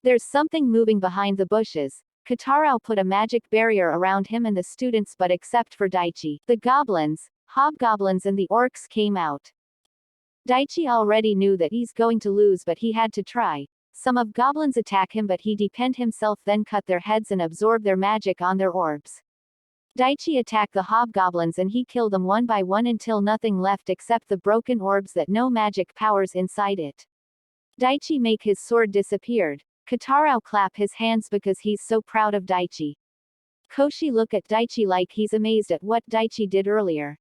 There's something moving behind the bushes. Katarao put a magic barrier around him and the students, but except for Daichi, the goblins, hobgoblins and the orcs came out. Daichi already knew that he's going to lose, but he had to try. Some of goblins attack him, but he defend himself, then cut their heads and absorb their magic on their orbs. Daichi attacked the hobgoblins and he killed them one by one until nothing left except the broken orbs that no magic powers inside it. Daichi make his sword disappeared. Katarao clap his hands because he's so proud of Daichi. Koshi look at Daichi like he's amazed at what Daichi did earlier.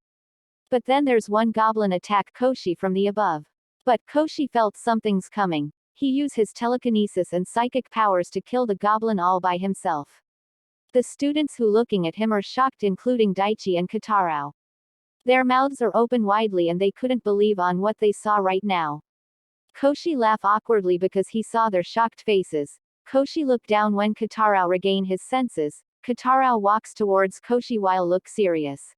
But then there's one goblin attack Koshi from the above. But Koshi felt something's coming. He used his telekinesis and psychic powers to kill the goblin all by himself. The students who looking at him are shocked, including Daichi and Katarao. Their mouths are open widely and they couldn't believe on what they saw right now. Koshi laughed awkwardly because he saw their shocked faces. Koshi looked down when Katarao regained his senses. Katarao walks towards Koshi while look serious.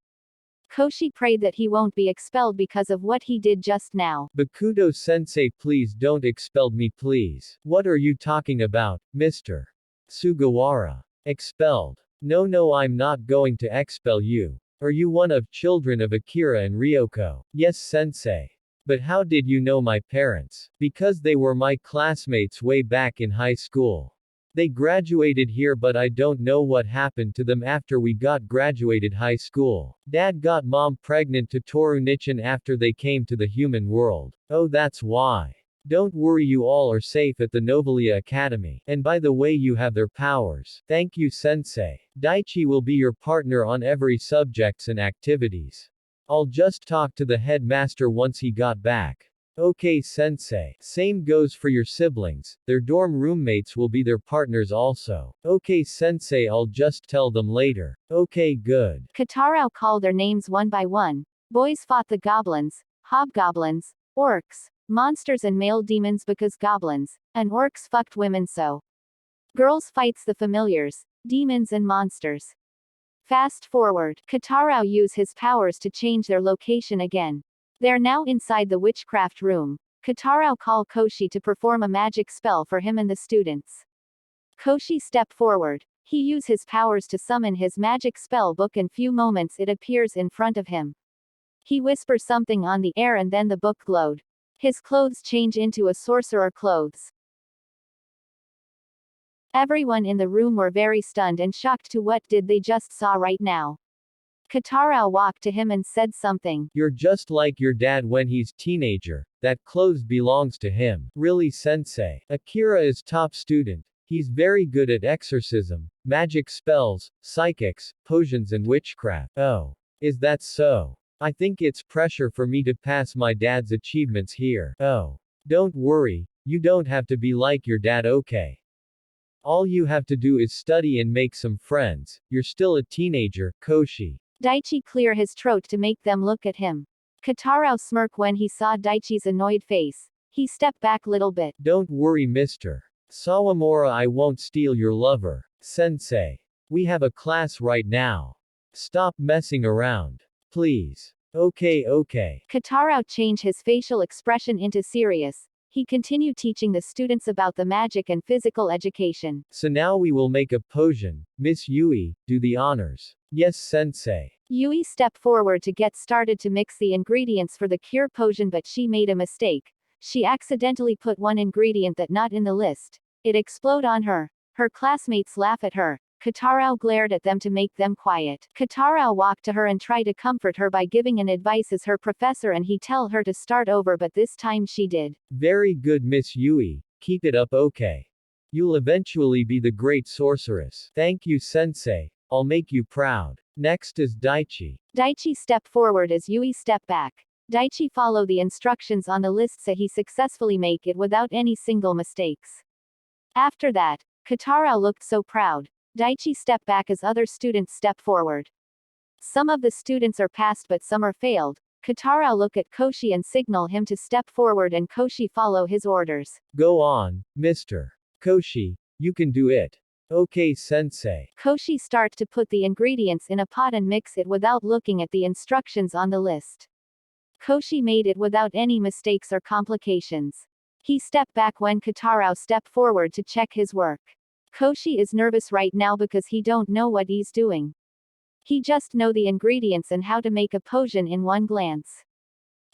Koshi prayed that he won't be expelled because of what he did just now. Bakudo-sensei, please don't expel me, please. What are you talking about, Mr. Sugawara? Expelled? No, I'm not going to expel you. Are you one of children of Akira and Ryoko? Yes, sensei. But how did you know my parents? Because they were my classmates way back in high school. They graduated here, but I don't know what happened to them after we got graduated high school. Dad got mom pregnant to Toru Nichin after they came to the human world. Oh, that's why. Don't worry, you all are safe at the Novalia Academy. And by the way, you have their powers. Thank you, sensei. Daichi will be your partner on every subjects and activities. I'll just talk to the headmaster once he got back. Okay, sensei. Same goes for your siblings. Their dorm roommates will be their partners also. Okay, sensei, I'll just tell them later. Okay, good. Katarao called their names one by one. Boys fought the goblins, hobgoblins, orcs, monsters and male demons because goblins and orcs fucked women, so girls fights the familiars, demons and monsters. Fast forward. Katarao use his powers to change their location again. They're now inside the witchcraft room. Katarao call Koshi to perform a magic spell for him and the students. Koshi step forward. He use his powers to summon his magic spell book. In few moments it appears in front of him. He whispers something on the air and then the book glowed. His clothes change into a sorcerer clothes. Everyone in the room were very stunned and shocked to what did they just saw right now. Katarao walked to him and said something. You're just like your dad when he's teenager. That clothes belongs to him. Really, sensei. Akira is top student. He's very good at exorcism, magic spells, psychics, potions and witchcraft. Oh. Is that so? I think it's pressure for me to pass my dad's achievements here. Oh. Don't worry, you don't have to be like your dad, okay? All you have to do is study and make some friends. You're still a teenager, Koshi. Daichi clear his throat to make them look at him. Katarao smirk when he saw Daichi's annoyed face. He stepped back little bit. Don't worry, Mr. Sawamura, I won't steal your lover. Sensei. We have a class right now. Stop messing around. Please. Okay. Katarao changed his facial expression into serious. He continued teaching the students about the magic and physical education. So now we will make a potion. Miss Yui, do the honors. Yes, sensei. Yui stepped forward to get started to mix the ingredients for the cure potion, but she made a mistake. She accidentally put one ingredient that not in the list. It exploded on her. Her classmates laugh at her. Katarao glared at them to make them quiet. Katarao walked to her and tried to comfort her by giving an advice as her professor, and he tell her to start over, but this time she did. Very good, Miss Yui. Keep it up, okay? You'll eventually be the great sorceress. Thank you, sensei. I'll make you proud. Next is Daichi. Daichi stepped forward as Yui stepped back. Daichi follow the instructions on the list so he successfully make it without any single mistakes. After that, Katarao looked so proud. Daichi stepped back as other students step forward. Some of the students are passed but some are failed. Katarao look at Koshi and signal him to step forward, and Koshi follow his orders. Go on, Mr. Koshi. You can do it. Okay, sensei. Koshi start to put the ingredients in a pot and mix it without looking at the instructions on the list. Koshi made it without any mistakes or complications. He stepped back when Kotarao stepped forward to check his work. Koshi is nervous right now because he don't know what he's doing. He just know the ingredients and how to make a potion in one glance.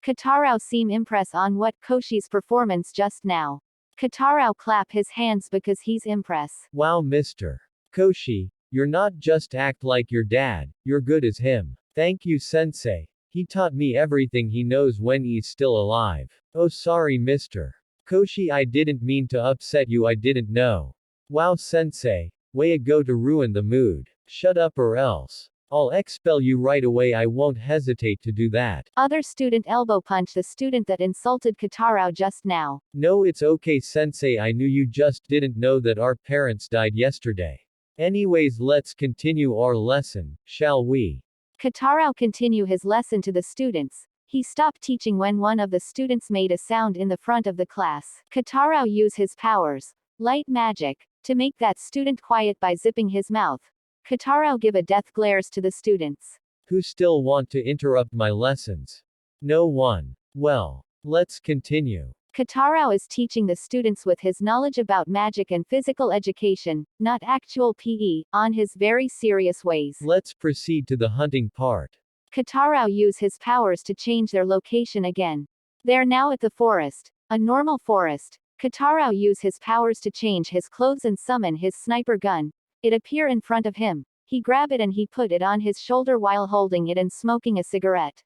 Kotarao seem impressed on what Koshi's performance just now. Kotarao clap his hands because he's impressed. Wow, Mr. Koshi, you're not just act like your dad, you're good as him. Thank you, sensei. He taught me everything he knows when he's still alive. Oh, sorry, Mr. Koshi, I didn't mean to upset you, I didn't know. Wow, sensei, way to go to ruin the mood. Shut up or else I'll expel you right away, I won't hesitate to do that. Other student elbow punch the student that insulted Kotarao just now. No, it's okay, sensei, I knew you just didn't know that our parents died yesterday. Anyways, let's continue our lesson, shall we? Kotarao continue his lesson to the students. He stopped teaching when one of the students made a sound in the front of the class. Kotarao use his powers, light magic, to make that student quiet by zipping his mouth. Kotarao give a death glares to the students. Who still want to interrupt my lessons? No one. Well, let's continue. Kotarao is teaching the students with his knowledge about magic and physical education, not actual PE, on his very serious ways. Let's proceed to the hunting part. Kotarao use his powers to change their location again. They're now at the forest, a normal forest. Kotarao use his powers to change his clothes and summon his sniper gun. It appear in front of him. He grab it and he put it on his shoulder while holding it and smoking a cigarette.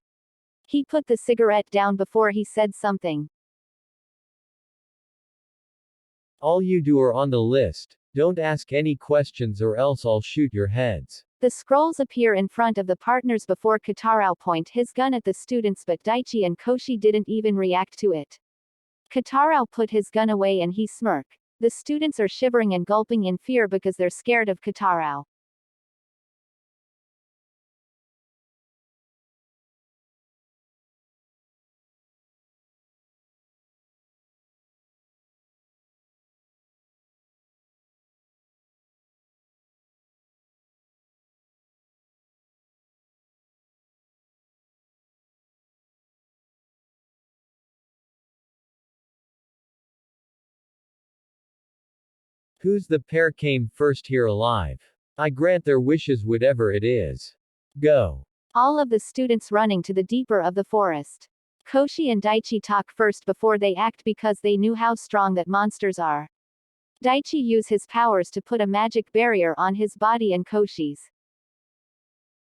He put the cigarette down before he said something. All you do are on the list. Don't ask any questions or else I'll shoot your heads. The scrolls appear in front of the partners before Kotarao point his gun at the students, but Daichi and Koshi didn't even react to it. Kotarao put his gun away and he smirked. The students are shivering and gulping in fear because they're scared of Kotarao. Whose the pair came first here alive? I grant their wishes, whatever it is. Go. All of the students running to the deeper of the forest. Koshi and Daichi talk first before they act because they knew how strong that monsters are. Daichi use his powers to put a magic barrier on his body and Koshi's.